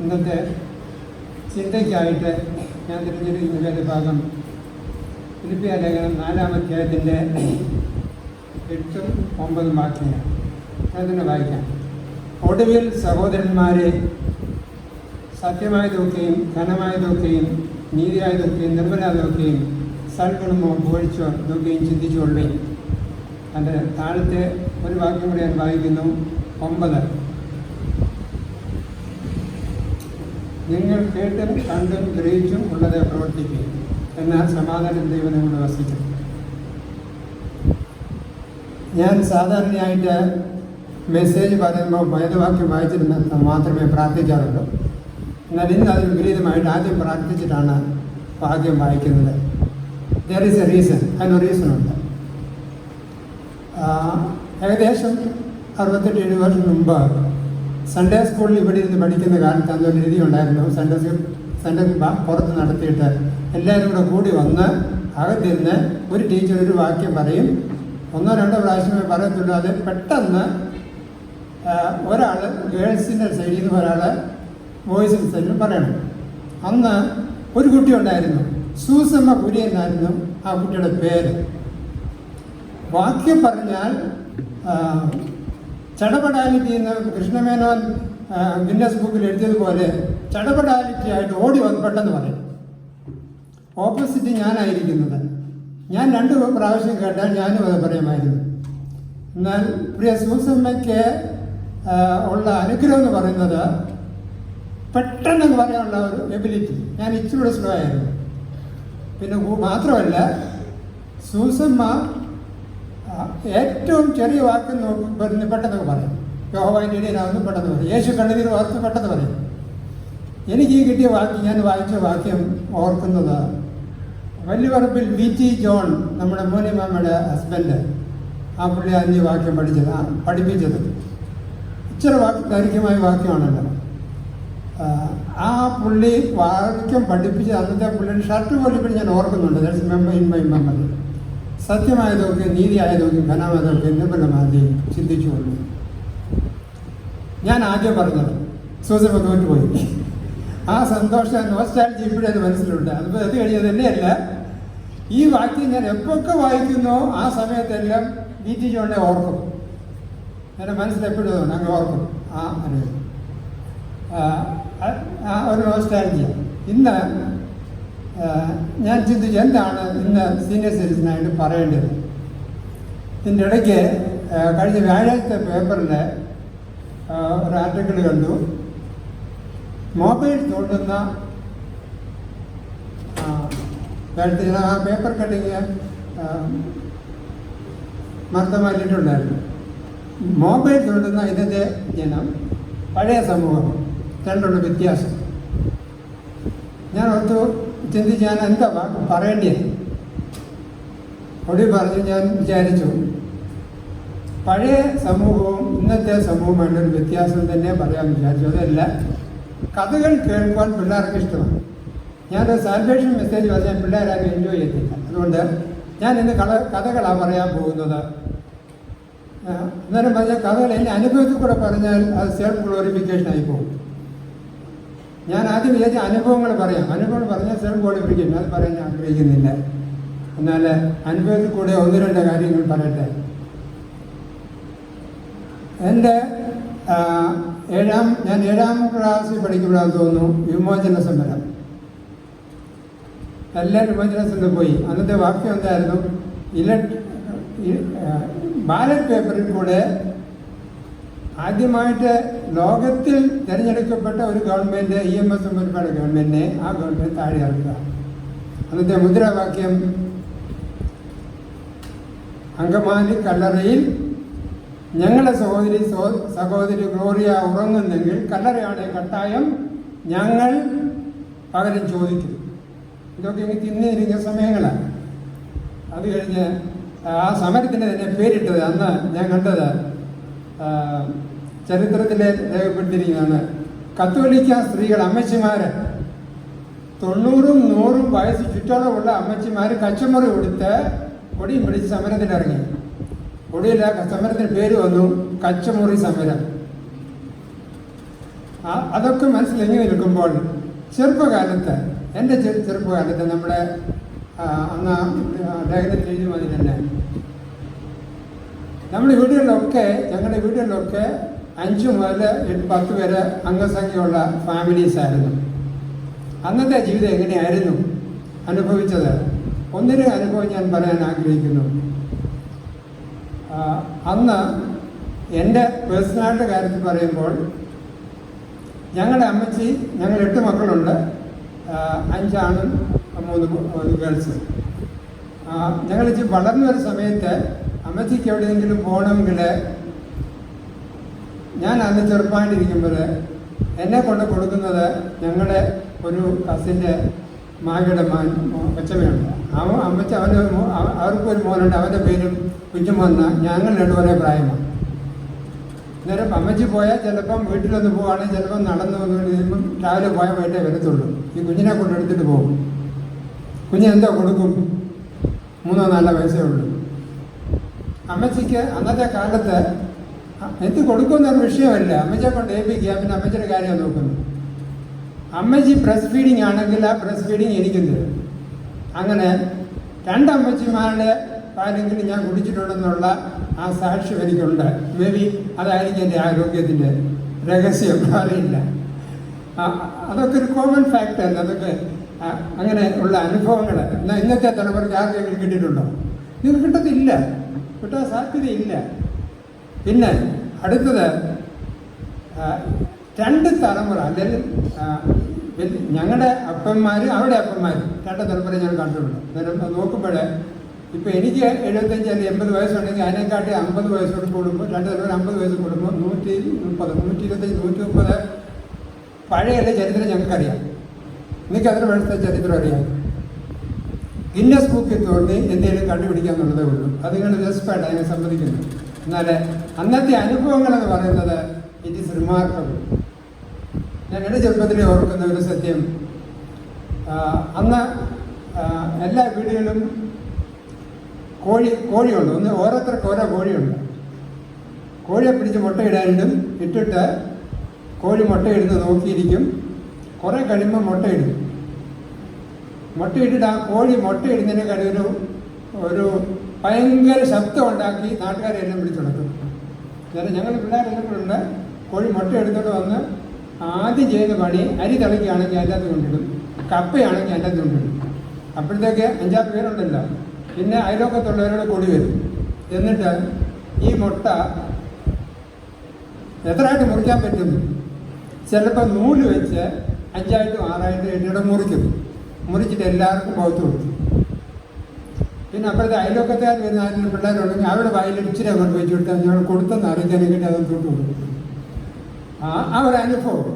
ഇന്നത്തെ ചിന്തയ്ക്കായിട്ട് ഞാൻ തിരഞ്ഞെടുക്കുന്ന ഒരു ഭാഗം ഫിലിപ്പിയ ലേഖനം 4-ാം അധ്യായത്തിൻ്റെ 8-ഉം 9-ഉം വാക്യങ്ങൾ. അതിനെ വായിക്കാം. ഒടുവിൽ സഹോദരന്മാരെ, സത്യമായതൊക്കെയും ഘനമായതൊക്കെയും നീതിയായതൊക്കെയും നിർമ്മലമായതൊക്കെയും സൽഗുണമോ പുകഴ്ചോ ഇതൊക്കെയും ചിന്തിച്ചുകൊള്ളുകയും. അതിൻ്റെ താഴത്തെ ഒരു വാക്യം കൂടി ഞാൻ വായിക്കുന്നു. 9. നിങ്ങൾ കേട്ടും കണ്ടും ഗ്രഹിച്ചും ഉള്ളത് പ്രവർത്തിക്കും, എന്നാൽ സമാധാനം ദൈവം കൊണ്ട് വസിക്കും. ഞാൻ സാധാരണയായിട്ട് മെസ്സേജ് പറയുമ്പോൾ വേദവാക്യം വായിച്ചിരുന്ന മാത്രമേ പ്രാർത്ഥിക്കാറുള്ളൂ. എന്നാൽ ഇന്ന് അത് വിപരീതമായിട്ട് ആദ്യം പ്രാർത്ഥിച്ചിട്ടാണ് വാക്യം വായിക്കുന്നത്. There is A reason. അതിനൊരു റീസണുണ്ട്. ഏകദേശം 68-70 വർഷം മുമ്പ് സൺഡേ സ്കൂളിൽ ഇവിടെ ഇരുന്ന് പഠിക്കുന്ന കാലത്ത് അതൊരു രീതി ഉണ്ടായിരുന്നു. സൺഡേ പുറത്ത് നടത്തിയിട്ട് എല്ലാവരും കൂടി വന്ന് അകത്തിരുന്ന് ഒരു ടീച്ചർ ഒരു വാക്യം പറയും. 1-2 പ്രാവശ്യമേ പറയത്തുള്ളൂ. അത് പെട്ടെന്ന് ഒരാൾ ഗേൾസിൻ്റെ സൈഡിൽ നിന്ന് ഒരാൾ ബോയ്സിൻ്റെ സൈഡിൽ പറയണം. അന്ന് ഒരു കുട്ടി ഉണ്ടായിരുന്നു, സൂസമ്മ കുര്യനായിരുന്നു ആ കുട്ടിയുടെ പേര്. വാക്യം പറഞ്ഞാൽ ചടപടാലിറ്റി എന്ന് കൃഷ്ണമേനോൻ ഗിന്നസ് ബുക്കിൽ എഴുതിയതുപോലെ ചടപടാലിറ്റി ആയിട്ട് ഓടി വന്ന് പെട്ടെന്ന് പറയും. ഓപ്പോസിറ്റ് ഞാനായിരിക്കുന്നത്. ഞാൻ 2 പ്രാവശ്യം കേട്ടാൽ ഞാനും അത് പറയുമായിരുന്നു. എന്നാൽ പ്രിയ സൂസമ്മയ്ക്ക് ഉള്ള അനുഗ്രഹം എന്ന് പറയുന്നത് പെട്ടെന്ന് പറയാനുള്ള ഒരു എബിലിറ്റി. ഞാൻ ഇച്ചിരി സ്ലോ ആയിരുന്നു. പിന്നെ മാത്രമല്ല, സൂസമ്മ ഏറ്റവും ചെറിയ വാക്ക് വരുന്ന പെട്ടെന്ന് പറയും. യഹോവയുടെ ഇടയിലാവുന്നു പെട്ടെന്ന് പറയും. യേശു കണ്ണുനീർ വാക്ക് പെട്ടെന്ന് പറയും. എനിക്ക് ഈ കിട്ടിയ വാക്യം, ഞാൻ വായിച്ച വാക്യം ഓർക്കുന്നത് വല്യപറമ്പിൽ VT ജോൺ, നമ്മുടെ മോനിമാമയുടെ ഹസ്ബൻഡ്, ആ പുള്ളി അഞ്ച് വാക്യം പഠിപ്പിച്ചത്. ഇച്ചിരി ദൈർഘ്യമായ വാക്യമാണല്ലോ. ആ പുള്ളി വാക്യം പഠിപ്പിച്ച് അന്നത്തെ പുള്ളിയുടെ ഷർട്ട് പോലും ഞാൻ ഓർക്കുന്നുണ്ട്. That's in my memory. സത്യമായതൊക്കെ നീതിയായതൊക്കെ ഘനമായതൊക്കെ നിർമ്മലമായതും ചിന്തിച്ചുകൊള്ളു. ഞാൻ ആദ്യം പറഞ്ഞത് സൂസമ്മ തോറ്റുപോയി. ആ സന്തോഷം നോസ്റ്റാൾജി ഇപ്പോഴും അത് മനസ്സിലുണ്ട്. അത് കഴിഞ്ഞത് തന്നെയല്ല, ഈ വാക്യം ഞാൻ എപ്പോഴൊക്കെ വായിക്കുന്നോ ആ സമയത്തെല്ലാം VT ജോണിനെ ഓർക്കും. എൻ്റെ മനസ്സിലെപ്പോഴും അങ്ങനെ ഓർക്കും. ഒരു നോസ്റ്റാൾജി. ഇന്ന് ഞാൻ ചിന്തിച്ചു എന്താണ് ഇന്ന് സീനിയർ സിറ്റിസനായിട്ട് പറയേണ്ടത്. ഇതിൻ്റെ ഇടയ്ക്ക് കഴിഞ്ഞ വ്യാഴാഴ്ച പേപ്പറിൽ ഒരു ആർട്ടിക്കിൾ കണ്ടു. മൊബൈൽ തോണ്ടുന്ന ആ പേപ്പർ കട്ടിങ് മർദ്ദമാറ്റിട്ടുണ്ടായിരുന്നു. മൊബൈൽ തോണ്ടുന്ന ഇന്നത്തെ ജനം, പഴയ സമൂഹം, രണ്ടുള്ള വ്യത്യാസം. ഞാൻ ഓർത്തു ചിന്തിച്ച് ഞാൻ എന്താ പറയേണ്ടത്. ഒടുവിൽ പറഞ്ഞ് ഞാൻ വിചാരിച്ചു, പഴയ സമൂഹവും ഇന്നത്തെ സമൂഹമായിട്ടൊരു വ്യത്യാസം തന്നെ പറയാൻ വിചാരിച്ചു. അതല്ല, കഥകൾ കേൾക്കുവാൻ പിള്ളേർക്ക് ഇഷ്ടമാണ്. ഞാനൊരു സാൽവേഷൻ മെസ്സേജ് പറഞ്ഞാൽ പിള്ളേരാരും എൻജോയ് ചെയ്യത്തില്ല. അതുകൊണ്ട് ഞാൻ ഇന്ന് കഥകളാണ് പറയാൻ പോകുന്നത്. അന്നേരം പറഞ്ഞാൽ കഥകൾ എൻ്റെ അനുഭവത്തിൽ കൂടെ പറഞ്ഞാൽ അത് സെൽഫ് ഗ്ലോറിഫിക്കേഷൻ ആയി പോകും. ഞാൻ ആദ്യം വിചാരിച്ച അനുഭവങ്ങൾ പറയാം. അനുഭവങ്ങൾ പറഞ്ഞാൽ സെൽഫ് ഗ്ലോറിഫിക്കേഷൻ, അത് പറയാൻ ഞാൻ ആഗ്രഹിക്കുന്നില്ല. എന്നാൽ അനുഭവത്തിൽ കൂടെ 1-2 കാര്യങ്ങൾ പറയട്ടെ. എൻ്റെ ഞാൻ 7-ാം ക്ലാസ്സിൽ പഠിക്കുമ്പോഴാന്ന് തോന്നുന്നു വിമോചന സമരം. എല്ലാവരും വിമോചന സമരം പോയി. അന്നത്തെ വാക്യം എന്തായിരുന്നു? ബാലറ്റ് പേപ്പറിൽ കൂടെ ആദ്യമായിട്ട് ലോകത്തിൽ തിരഞ്ഞെടുക്കപ്പെട്ട ഒരു ഗവൺമെൻറ്, EMS ഉൾപ്പെടെ ഗവൺമെൻറ്റിനെ, ആ ഗവൺമെൻറ് താഴെ ഇറക്കുക. അന്നത്തെ മുദ്രാവാക്യം അങ്കമാലി കല്ലറയിൽ ഞങ്ങളുടെ സഹോദരി ഗ്ലോറിയ ഉറങ്ങുന്നെങ്കിൽ കല്ലറയാണ് കട്ടായം ഞങ്ങൾ പകരം ചോദിക്കും. ഇതൊക്കെ എനിക്ക് തിന്നിരിക്കുന്ന സമയങ്ങളാണ്. അത് കഴിഞ്ഞ് ആ സമരത്തിന് തന്നെ പേരിട്ടത് അന്ന് ഞാൻ കണ്ടത് ചരിത്രത്തിൽ രേഖപ്പെടുത്തിയിരിക്കുന്നതാണ്. കത്തോലിക്ക സ്ത്രീകൾ, അമ്മച്ചിമാർ, 90-100 വയസ്സ് ചുറ്റളവുള്ള അമ്മച്ചിമാർ കച്ചമുറി കൊടുത്ത് കൊടിയും പിടിച്ച് സമരത്തിലിറങ്ങി. ഒടുവിൽ സമരത്തിന് പേര് വന്നു കച്ചമുറി സമരം. അതൊക്കെ മനസ്സിലെങ്ങനെ നിൽക്കുമ്പോൾ ചെറുപ്പകാലത്ത് എൻ്റെ ചെറുപ്പകാലത്ത് നമ്മുടെ അന്ന് ലേഖനത്തിൽ എഴുതി മതി തന്നെ നമ്മുടെ വീടുകളിലൊക്കെ ഞങ്ങളുടെ വീടുകളിലൊക്കെ 5 മുതൽ 10 വരെ അംഗസംഖ്യയുള്ള ഫാമിലീസായിരുന്നു. അന്നത്തെ ജീവിതം എങ്ങനെയായിരുന്നു അനുഭവിച്ചത്? ഒന്നിനും അനുഭവം ഞാൻ പറയാൻ ആഗ്രഹിക്കുന്നു. അന്ന് എൻ്റെ പേഴ്സണാലിറ്റി കാര്യത്തിൽ പറയുമ്പോൾ ഞങ്ങളുടെ അമ്മച്ചി, ഞങ്ങൾ 8 മക്കളുണ്ട്, 5 ആണും 3 ഗേൾസ്. ഞങ്ങൾ വളർന്നു വരുന്ന സമയത്ത് അമ്മച്ചിക്ക് എവിടെയെങ്കിലും പോകണമെങ്കിൽ ഞാൻ അന്ന് ചെറുപ്പമായിട്ടിരിക്കുമ്പോൾ എന്നെ കൊണ്ട് കൊടുക്കുന്നത് ഞങ്ങളുടെ ഒരു കസിൻ്റെ മാഗയുടെ കൊച്ചമ്മയുണ്ട്. അമ്മച്ചി അവർക്കൊരു മോനുണ്ട്, അവൻ്റെ പേരും കുഞ്ഞുമോന്ന. ഞങ്ങൾ 2 ഒരേ പ്രായമാണ്. അന്നേരം അമ്മച്ചി പോയാൽ ചിലപ്പം വീട്ടിലൊന്ന് പോവുകയാണെങ്കിൽ ചിലപ്പം നടന്നു വന്നുകൊണ്ടിരിക്കുമ്പം രാവിലെ പോയാൽ വൈകിട്ടേ വരത്തുള്ളൂ. ഈ കുഞ്ഞിനെ കൊണ്ടെടുത്തിട്ട് പോകും. കുഞ്ഞിനെന്തോ കൊടുക്കും? 3-4 വയസ്സേ ഉള്ളൂ. അമ്മച്ചിക്ക് അന്നത്തെ കാലത്ത് എന്ത് കൊടുക്കുന്നൊരു വിഷയമല്ല. അമ്മച്ചിയെ കൊണ്ട് ഏൽപ്പിക്കുക, പിന്നെ അമ്മച്ചിയുടെ കാര്യം നോക്കുന്നു. അമ്മച്ചി ബ്രസ്റ്റ് ഫീഡിങ് ആണെങ്കിൽ ആ ബ്രസ്റ്റ് ഫീഡിങ് എനിക്കും തരും. അങ്ങനെ 2 അമ്മച്ചിമാരുടെ പാലെങ്കിലും ഞാൻ കുടിച്ചിട്ടുണ്ടെന്നുള്ള ആ സാക്ഷ്യം എനിക്കുണ്ട്. മേ ബി അതായിരിക്കും എൻ്റെ ആരോഗ്യത്തിൻ്റെ രഹസ്യം, അറിയില്ല. അതൊക്കെ ഒരു കോമൺ ഫാക്ടർ. അതൊക്കെ അങ്ങനെ ഉള്ള അനുഭവങ്ങൾ ഇന്നത്തെ തലമുറയ്ക്ക് ആർക്കെങ്കിലും കിട്ടിയിട്ടുണ്ടോ? നിങ്ങൾക്ക് കിട്ടത്തില്ല, കിട്ടാൻ സാധ്യതയില്ല. പിന്നെ അടുത്തത് 2 തലമുറ, അല്ലെങ്കിൽ ഞങ്ങളുടെ അപ്പന്മാർ അവരുടെ അപ്പന്മാർ 2 തലമുറ ഞാൻ കണ്ടിട്ടുണ്ട്. അന്നേരം നോക്കുമ്പോൾ ഇപ്പോൾ എനിക്ക് 75 അല്ലെങ്കിൽ 80 വയസ്സുണ്ടെങ്കിൽ അതിനെക്കാട്ടി 50 വയസ്സോട് കൂടുമ്പോൾ 2 തലമുറ 50 വയസ്സ് കൂടുമ്പോൾ 130, 125, 130 പഴയല്ലേ ചരിത്രം ഞങ്ങൾക്കറിയാം. എനിക്ക് അതിന് വേണ്ട ചരിത്രം അറിയാം. ഗിന്നസ് ബുക്കിൽ തോന്നി എന്തെങ്കിലും കണ്ടുപിടിക്കാന്നുള്ളതേ ഉള്ളൂ. അത് നിങ്ങൾ ജസ്റ്റായിട്ട് അതിനെ സമ്മതിക്കുന്നു. എന്നാൽ അന്നത്തെ അനുഭവങ്ങളെന്ന് പറയുന്നത് ഇറ്റ് ഈസ് റിമാർക്കബിൾ. ഞാൻ എൻ്റെ ചെറുപ്പത്തിൽ ഓർക്കുന്ന ഒരു സത്യം, അന്ന് എല്ലാ വീടുകളിലും കോഴിയുണ്ട്. ഓരോരുത്തർക്ക് ഓരോ കോഴിയുണ്ട്. കോഴിയെ പിടിച്ച് മുട്ടയിടാനിടും. ഇട്ടിട്ട് കോഴി മുട്ടയിടുന്നത് നോക്കിയിരിക്കും. കുറേ കഴിയുമ്പോൾ മുട്ടയിടും. മുട്ടയിട്ടിട്ട് ആ കോഴി മുട്ടയിടുന്നതിനേക്കാൾ ഒരു ഭയങ്കര ശബ്ദം ഉണ്ടാക്കി നാട്ടുകാരെ എല്ലാം വിളിച്ചുണക്കും. കാരണം ഞങ്ങൾ പിള്ളേരെല്ലാം കൂടെ ഉണ്ട്. കോഴി മുട്ട എടുത്തോട്ട് വന്ന് ആദ്യം ചെയ്യുന്ന പണി അരി തിളയ്ക്കുകയാണെങ്കിൽ അതിൻ്റെ അകത്ത് കൊണ്ടിടും, കപ്പയാണെങ്കിൽ അതിൻ്റെ അകത്ത് കൊണ്ടിടും. അപ്പോഴത്തേക്ക് 5-6 പേരുണ്ടല്ലോ. പിന്നെ അയലോക്കത്തുള്ളവരോട് കൂടി വരും. എന്നിട്ട് ഈ മുട്ട എത്രയായിട്ട് മുറിക്കാൻ പറ്റും? ചിലപ്പോൾ നൂല് വെച്ച് 5ആയിട്ടും 6ആയിട്ടും 8 മുറിക്കും. മുറിച്ചിട്ട് എല്ലാവർക്കും പൗത്ത് കൊടുക്കും. പിന്നെ അപ്പോഴത്തെ അയലോക്കത്താർ വരുന്ന ആരെങ്കിലും പിള്ളേരുണ്ടെങ്കിൽ അവരുടെ വായിൽ ഇച്ചിരി അങ്ങോട്ട് വെച്ച് കൊടുത്താൽ ഞങ്ങൾ കൊടുത്തെന്ന് അറിയിക്കാനെങ്കിൽ അതൊന്ന് തൊട്ട് കൊടുക്കും. ആ ഒരു അനുഭവം,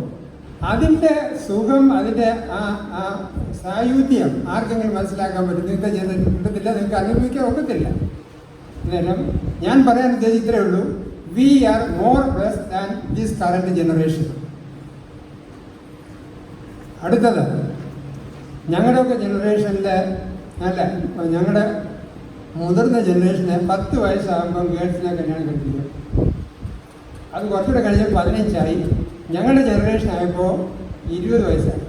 അതിൻ്റെ സുഖം, അതിൻ്റെ ആ സായുധ്യം ആർക്കെങ്കിലും മനസ്സിലാക്കാൻ പറ്റും? നിങ്ങൾക്ക് കിട്ടത്തില്ല, നിങ്ങൾക്ക് അനുഭവിക്കാൻ ഒക്കത്തില്ല. അന്നേരം ഞാൻ പറയാൻ ഉദ്ദേശിച്ചത് ഇത്രയേ ഉള്ളൂ. We are more blessed than this current generation. അടുത്തത് ഞങ്ങളുടെയൊക്കെ ജനറേഷനിൽ അല്ല, ഞങ്ങളുടെ മുതിർന്ന ജനറേഷന് 10 വയസ്സാകുമ്പം ഗേൾസിനെ കല്യാണം കഴിപ്പിക്കും. അത് കുറച്ചുകൂടെ കഴിഞ്ഞപ്പോൾ 15ആയി. ഞങ്ങളുടെ ജനറേഷൻ ആയപ്പോൾ 20 വയസ്സായി.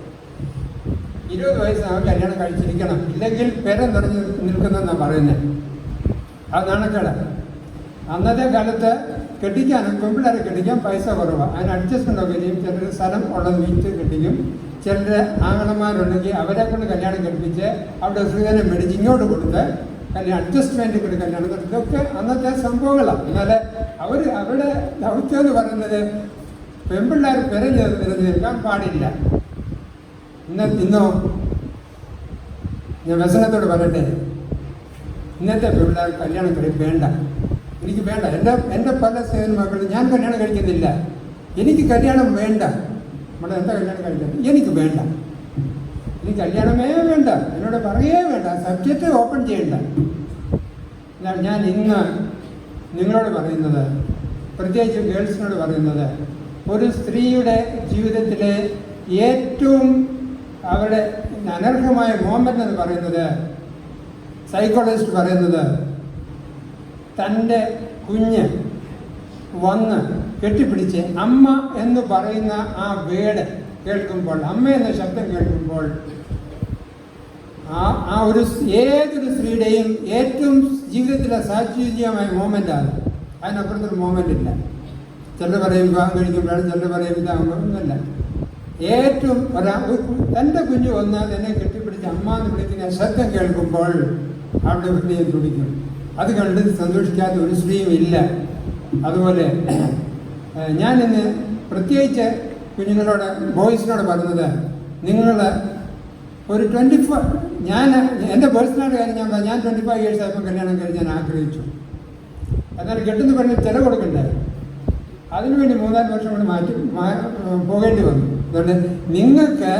20 വയസ്സാകുമ്പോൾ കല്യാണം കഴിച്ചിരിക്കണം, ഇല്ലെങ്കിൽ പേരം നിറഞ്ഞ് നിൽക്കുന്നതെന്നാണ് പറയുന്നത്. അത് നാണക്കേടാണ്. അന്നത്തെ കാലത്ത് കെട്ടിക്കാനും പെൺപിള്ളേരെ കെട്ടിക്കാൻ പൈസ കുറവാണ്. അതിന് അഡ്ജസ്റ്റ്മെൻ്റ് ഒക്കെ ചെയ്യും. ചിലർ സ്ഥലം ഉള്ളത് വീട്ടിൽ കെട്ടിക്കും. ചിലർ ആങ്ങളമാരുണ്ടെങ്കിൽ അവരെ കൊണ്ട് കല്യാണം കഴിപ്പിച്ച് അവിടെ സ്ത്രീധനം മേടിച്ച് ഇങ്ങോട്ട് കൊടുത്ത് അഡ്ജസ്റ്റ്മെൻറ്റ് കൂടി കല്യാണം നടത്തും. ഇതൊക്കെ അന്നത്തെ സംഭവങ്ങളാണ്. എന്നാൽ അവരുടെ ദൗത്യം എന്ന് പറയുന്നത് പെൺപിള്ളേർ നിറഞ്ഞു നിൽക്കാൻ പാടില്ല. ഇന്നോ ഞാൻ വ്യസനത്തോട് പറയട്ടെ, ഇന്നത്തെ പെൺപിള്ളേർ കല്യാണം വേണ്ട, എനിക്ക് വേണ്ട. എൻ്റെ പല സേവന മക്കളും ഞാൻ കല്യാണം കഴിക്കുന്നില്ല, എനിക്ക് കല്യാണം വേണ്ട. നമ്മുടെ എന്താ കല്യാണം കഴിക്കുന്നത്? എനിക്ക് വേണ്ട, എനിക്ക് കല്യാണമേ വേണ്ട, എന്നോട് പറയേ വേണ്ട, സബ്ജക്റ്റ് ഓപ്പൺ ചെയ്യണ്ട. ഞാൻ ഇന്ന് നിങ്ങളോട് പറയുന്നത്, പ്രത്യേകിച്ച് ഗേൾസിനോട് പറയുന്നത്, ഒരു സ്ത്രീയുടെ ജീവിതത്തിലെ ഏറ്റവും അവരുടെ അനർഹമായ മോമെൻ്റ് എന്ന് പറയുന്നത്, സൈക്കോളജിസ്റ്റ് പറയുന്നത്, തൻ്റെ കുഞ്ഞ് വന്ന് കെട്ടിപ്പിടിച്ച് അമ്മ എന്ന് പറയുന്ന ആ വേർഡ് കേൾക്കുമ്പോൾ, അമ്മ എന്ന ശബ്ദം കേൾക്കുമ്പോൾ ആ ഒരു ഏതൊരു സ്ത്രീയുടെയും ഏറ്റവും ജീവിതത്തിലെ സാഹചര്യമായ മോമെൻ്റാണ്. അതിനപ്പുറത്തൊരു മോമെൻ്റ് ഇല്ല. ചിലർ പറയും വിവാഹം കഴിക്കുമ്പോഴാണ്, ചിലർ പറയും ഇതാകുമ്പോൾ ഒന്നുമല്ല. ഏറ്റവും തൻ്റെ കുഞ്ഞ് വന്നാൽ എന്നെ കെട്ടിപ്പിടിച്ച് അമ്മ എന്ന് വിളിക്കുന്ന ശബ്ദം കേൾക്കുമ്പോൾ അവിടെ ഹൃദയം തുടിക്കും. അത് കണ്ട് സന്തോഷിക്കാത്ത ഒരു സ്ത്രീയും ഇല്ല. അതുപോലെ ഞാനിന്ന് പ്രത്യേകിച്ച് കുഞ്ഞുങ്ങളോട്, ബോയ്സിനോട് പറഞ്ഞത്, നിങ്ങൾ ഒരു 24, എൻ്റെ പേഴ്സണൽ കാര്യം ഞാൻ 25 ഇയേഴ്സ് ആയപ്പോൾ കല്യാണം കഴിച്ച് ഞാൻ ആഗ്രഹിച്ചു. എന്നാൽ കെട്ടുന്ന പെണ്ണിന് ചില കൊടുക്കണ്ടേ, അതിനുവേണ്ടി 3-4 വർഷം കൊണ്ട് പോകേണ്ടി വന്നു. അതുകൊണ്ട് നിങ്ങൾക്ക്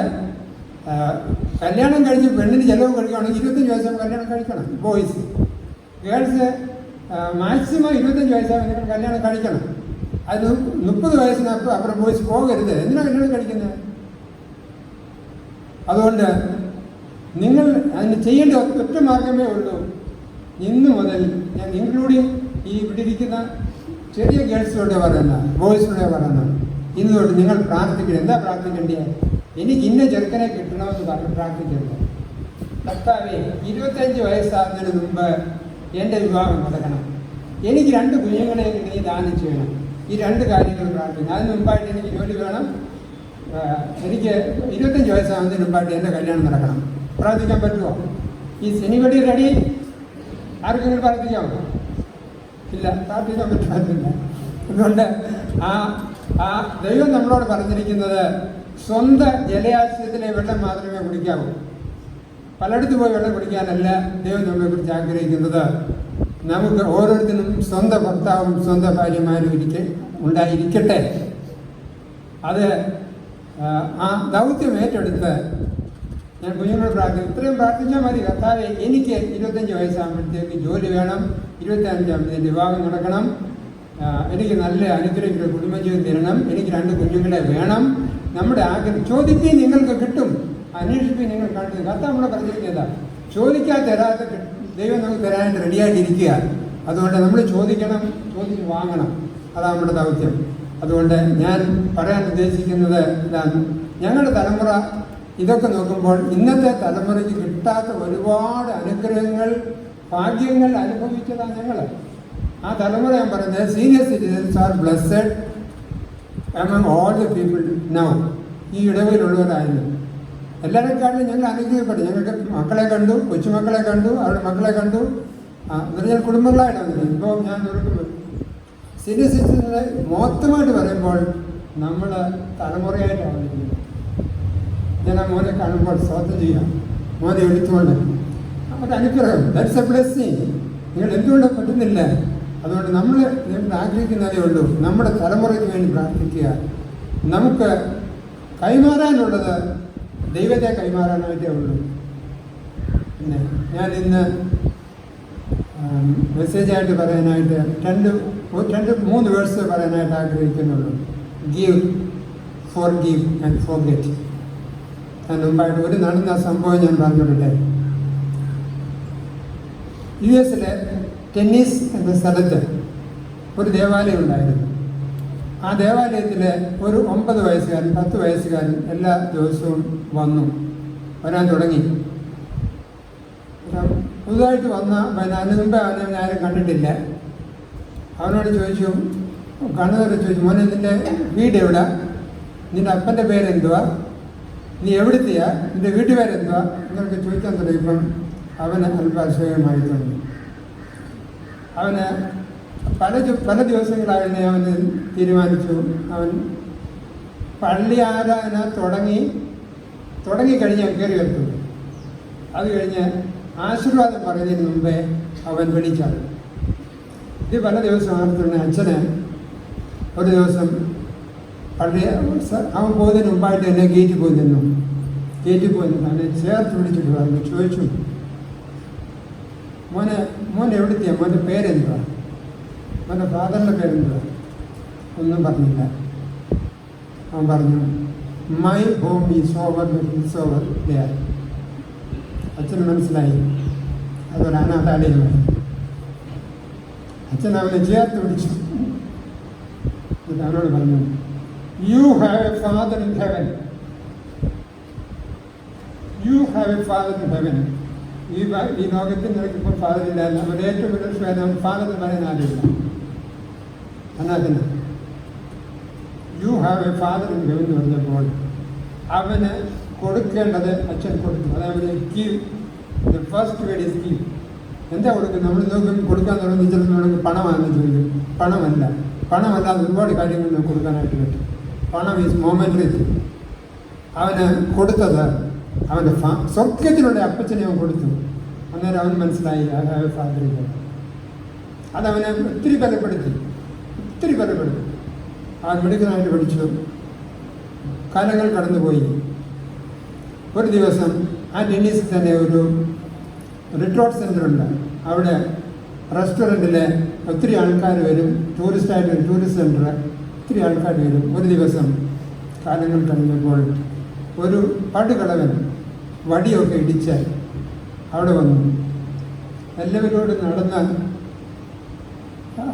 കല്യാണം കഴിച്ച് പെണ്ണിന് ചിലവ് കഴിക്കുകയാണെങ്കിൽ 25 വയസ്സാകുമ്പോൾ കല്യാണം കഴിക്കണം. ബോയ്സ്, ഗേൾസ് മാക്സിമം 25 വയസ്സാകുമ്പോൾ നിങ്ങൾ കല്യാണം കഴിക്കണം. അത് 30 വയസ്സിനപ്പുറം ബോയ്സ് പോകരുത്. എന്തിനാണ് കല്യാണം കഴിക്കുന്നത്? അതുകൊണ്ട് നിങ്ങൾ അതിന് ചെയ്യേണ്ട ഒറ്റ മാർഗമേ ഉള്ളൂ. ഇന്ന് മുതൽ ഞാൻ ഇൻക്ലൂഡിങ് ഈ ഇവിടെ ഇരിക്കുന്ന ചെറിയ ഗേൾസിലൂടെ പറയുന്ന, ബോയ്സിലൂടെ പറയുന്ന, ഇന്ന് തൊട്ട് നിങ്ങൾ പ്രാർത്ഥിക്കണം. എന്താ പ്രാർത്ഥിക്കേണ്ടത്? എനിക്ക് ഇന്ന ചെറുക്കനെ കിട്ടണമെന്ന് പറഞ്ഞ് പ്രാർത്ഥിക്കരുത്. കർത്താവേ, 25 വയസ്സാകുന്നതിന് മുമ്പ് എൻ്റെ വിവാഹം നടക്കണം. എനിക്ക് 2 കുഞ്ഞുങ്ങളെ നീ ദാനം ചെയ്യണം. ഈ 2 കാര്യങ്ങൾ പ്രാർത്ഥിക്കണം. അതിന് മുമ്പായിട്ട് എനിക്ക് ജോലി വേണം. എനിക്ക് 25 വയസ്സാകുന്നതിന് മുമ്പായിട്ട് എൻ്റെ കല്യാണം നടക്കണം. പ്രാർത്ഥിക്കാൻ പറ്റുമോ? ഈ എനിബഡി റെഡി? ആർക്കെങ്കിലും പ്രാർത്ഥിക്കാമോ? ഇല്ല, പ്രാർത്ഥിക്കാൻ പറ്റില്ല. അതുകൊണ്ട് ആ ദൈവം നമ്മളോട് പറഞ്ഞിരിക്കുന്നത് സ്വന്തം ജലാശയത്തിലെ വെള്ളം മാത്രമേ കുടിക്കാവൂ. പലയിടത്ത് പോയി വെള്ളം കുടിക്കാനല്ല ദൈവം നമ്മളെക്കുറിച്ച് ആഗ്രഹിക്കുന്നത്. നമുക്ക് ഓരോരുത്തരും സ്വന്തം ഭർത്താവും സ്വന്തം ഭാര്യമാരും ഉണ്ടായിരിക്കട്ടെ. അത് ആ ദൗത്യം ഏറ്റെടുത്ത് ഞാൻ കുഞ്ഞുങ്ങളോട് പ്രാർത്ഥിക്കും. ഇത്രയും പ്രാർത്ഥിച്ചാൽ മതി. കർത്താവേ, എനിക്ക് 25 വയസ്സാകുമ്പോഴത്തേക്ക് ജോലി വേണം, 25 വിവാഹം നടക്കണം, എനിക്ക് നല്ല അനുഗ്രഹിക്കുന്ന കുടുംബജീവിതം തരണം, എനിക്ക് 2 കുഞ്ഞുങ്ങളെ വേണം. നമ്മുടെ ആഗ്രഹം ചോദിക്കുകയും നിങ്ങൾക്ക് കിട്ടും, അന്വേഷിക്കുകയും നിങ്ങൾ കണ്ടു. കർത്താവ് നമ്മളെ പറഞ്ഞിരിക്കുന്നത് ചോദിക്കാതെ തരാത്ത ദൈവം നമുക്ക് തരാനായിട്ട് റെഡിയായിട്ടിരിക്കുക. അതുകൊണ്ട് നമ്മൾ ചോദിക്കണം, ചോദിച്ച് വാങ്ങണം. അതാണ് നമ്മുടെ ദൗത്യം. അതുകൊണ്ട് ഞാൻ പറയാൻ ഉദ്ദേശിക്കുന്നത് ഇതാണ്. ഞങ്ങളുടെ തലമുറ ഇതൊക്കെ നോക്കുമ്പോൾ ഇന്നത്തെ തലമുറയ്ക്ക് കിട്ടാത്ത ഒരുപാട് അനുഗ്രഹങ്ങൾ, ഭാഗ്യങ്ങൾ അനുഭവിച്ചതാണ് ഞങ്ങൾ. ആ തലമുറ ഞാൻ പറയുന്നത് senior citizens are blessed among all the people now. ഈ ഇടവയിലുള്ളവരായിരുന്നു. എല്ലാവരെക്കാട്ടിലും ഞങ്ങൾ അനുഗ്രഹപ്പെട്ടു. ഞങ്ങൾക്ക് മക്കളെ കണ്ടു, കൊച്ചുമക്കളെ കണ്ടു, അവരുടെ മക്കളെ കണ്ടു. എന്ന് പറഞ്ഞാൽ കുടുംബങ്ങളായിട്ടാണ്. ഇപ്പോൾ ഞാൻ സീനിയർ സിറ്റിസൻസിനെ മൊത്തമായിട്ട് പറയുമ്പോൾ നമ്മൾ തലമുറയായിട്ടാണ് ഇരിക്കുന്നത്. ഞാൻ ആ മോനെ കാണുമ്പോൾ സ്വാഗതം ചെയ്യാം, മോനെ എടുത്തുകൊണ്ട് ഒരു അനുഗ്രഹം. That's A blessing. നിങ്ങൾ എന്തുകൊണ്ട് പറ്റുന്നില്ല? അതുകൊണ്ട് നമ്മൾ ആഗ്രഹിക്കുന്നതേ ഉള്ളൂ. നമ്മുടെ തലമുറയ്ക്ക് വേണ്ടി പ്രാർത്ഥിക്കുക. നമുക്ക് കൈമാറാനുള്ളത് ദൈവത്തെ കൈമാറാനായിട്ടേ ഉള്ളൂ. പിന്നെ ഞാൻ ഇന്ന് മെസ്സേജായിട്ട് പറയാനായിട്ട് 2-3 വേഴ്സ് പറയാനായിട്ട് ആഗ്രഹിക്കുന്നുള്ളൂ. Give, forgive and forget. അതിന് മുമ്പായിട്ട് ഒരു നടന്ന സംഭവം ഞാൻ പറഞ്ഞിട്ടെ. US ടെന്നീസ് എന്ന സ്ഥലത്ത് ഒരു ദേവാലയം ഉണ്ടായിരുന്നു. ആ ദേവാലയത്തിൽ ഒരു 9 വയസ്സുകാരൻ 10 വയസ്സുകാരൻ എല്ലാ ദിവസവും വരാൻ തുടങ്ങി. പുതുതായിട്ട് വന്ന അതിന് മുമ്പ് അവനെ ആരും കണ്ടിട്ടില്ല. അവനോട് ചോദിച്ചു, കണ്ണൂർ ചോദിച്ചു, മോനെ നിൻ്റെ വീട് എവിടെ? നിൻ്റെ അപ്പൻ്റെ പേരെന്തുവാ? നീ എവിടുത്തെയാ? നിൻ്റെ വീട്ടുപേരെന്തുവാ? എന്നൊക്കെ ചോദിക്കാൻ തുടങ്ങിയപ്പം അവന് അല്പാശ്ചര്യമായിട്ടുണ്ട്. അവന് പല ദിവസങ്ങളായിരുന്നു അവന് തീരുമാനിച്ചു. അവൻ പള്ളി ആരാധന തുടങ്ങിക്കഴിഞ്ഞ് കയറി വരുത്തും. അത് കഴിഞ്ഞ് ആശീർവാദം പറയുന്നതിന് മുമ്പേ അവൻ വിളിച്ചാണ്. ഇത് പല ദിവസം ആർത്തുണ്ട്. അച്ഛന് ഒരു ദിവസം അവൻ പോകുന്നതിന് മുമ്പായിട്ട് എന്നെ ഗേറ്റിൽ പോയി നിന്നു. അവനെ ചേർത്ത് വിളിച്ചിട്ട് പറഞ്ഞു, ചോദിച്ചു, മോൻ എവിടുത്തെയാ? മോൻ്റെ പേരെന്തുവാ? മോൻ്റെ ഫാദറിൻ്റെ പേരെന്തുവാ? ഒന്നും പറഞ്ഞില്ല. അവൻ പറഞ്ഞു, my home is over hills over there. അച്ഛന് മനസ്സിലായി അതൊരു അനാഥാലയമാണ്. അച്ഛൻ അവനെ ചേർത്ത് പിടിച്ചു. അവരോട് പറഞ്ഞു, you have A father in heaven, you have A father in heaven. ഈ ലോകത്തിൽ നിനക്കിപ്പോൾ ഫാദർ ഇല്ലായിരുന്നു. അവരുടെ ഏറ്റവും വലിയ വിഷയം ഫാദർ എന്ന് പറയുന്ന ആരില്ല. എന്നാൽ തന്നെ you have A father in heaven എന്ന് പറഞ്ഞപ്പോൾ അവന് കൊടുക്കേണ്ടത് അച്ഛൻ കൊടുത്തു. അതായത് give, the first word is give. എന്താ കൊടുക്കുന്നത്? നമ്മൾ നോക്കും കൊടുക്കാൻ തുടങ്ങി ചിലപ്പോൾ പണമാണെന്ന് ചോദിക്കും. പണമല്ലാതെ ഒരുപാട് കാര്യങ്ങൾ നമുക്ക് കൊടുക്കാനായിട്ട് പറ്റും. പണം ഈസ് മൊമെൻ്ററി. അവന് കൊടുത്തത് അവൻ്റെ സ്വർഗത്തിലുള്ള അപ്പച്ചനെ അവൻ കൊടുത്തു. അന്നേരം അവൻ മനസ്സിലായി ഫാദറില്ല. അതവനെ ഒത്തിരി ബലപ്പെടുത്തി. അവൻ മിടുക്കനായിട്ട് പഠിച്ചു. കാലങ്ങൾ കടന്നുപോയി. ഒരു ദിവസം ആ ടെന്നീസിൽ തന്നെ ഒരു റിട്രോട്ട് സെൻ്ററുണ്ട്. അവിടെ റെസ്റ്റോറൻറ്റിൽ ഒത്തിരി ആൾക്കാർ വരും. ടൂറിസ്റ്റ് സെൻ്റർ, ഒത്തിരി ആൾക്കാർ വരും. ഒരു ദിവസം കാലങ്ങൾ കഴിഞ്ഞപ്പോൾ ഒരു പടുകളവൻ വടിയൊക്കെ ഇടിച്ച് അവിടെ വന്നു. എല്ലാവരോടും നടന്ന്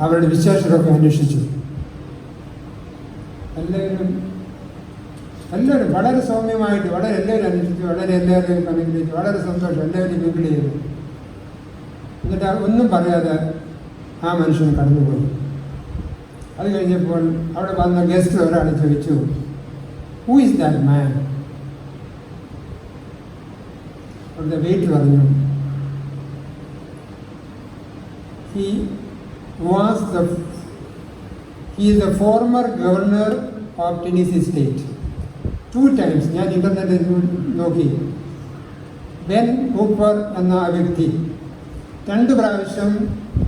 അവരുടെ വിശേഷമൊക്കെ അന്വേഷിച്ചു. എല്ലാവരും വളരെ സൗമ്യമായിട്ട് എല്ലാവരും അന്വേഷിച്ചു, എല്ലാവരെയും അനുഗ്രഹിച്ചു, വളരെ സന്തോഷം, എല്ലാവരും മിങ്കിൾ ചെയ്തു. എന്നിട്ട് ഒന്നും പറയാതെ ആ മനുഷ്യൻ കടന്നുപോയി. അത് കഴിഞ്ഞപ്പോൾ അവിടെ വന്ന ഗസ്റ്റ് ഒരാൾ ചോദിച്ചു, ഹൂ ഈസ് ദാറ്റ് മാൻ? അവിടുത്തെ വെയിറ്റർ പറഞ്ഞു, he is the former governor of Tennessee state. 2 times ഞാൻ ഇൻ്റർനെറ്റിൽ നോക്കി. ബെൻ ഹൂപ്പർ എന്ന ആ വ്യക്തി 2 പ്രാവശ്യം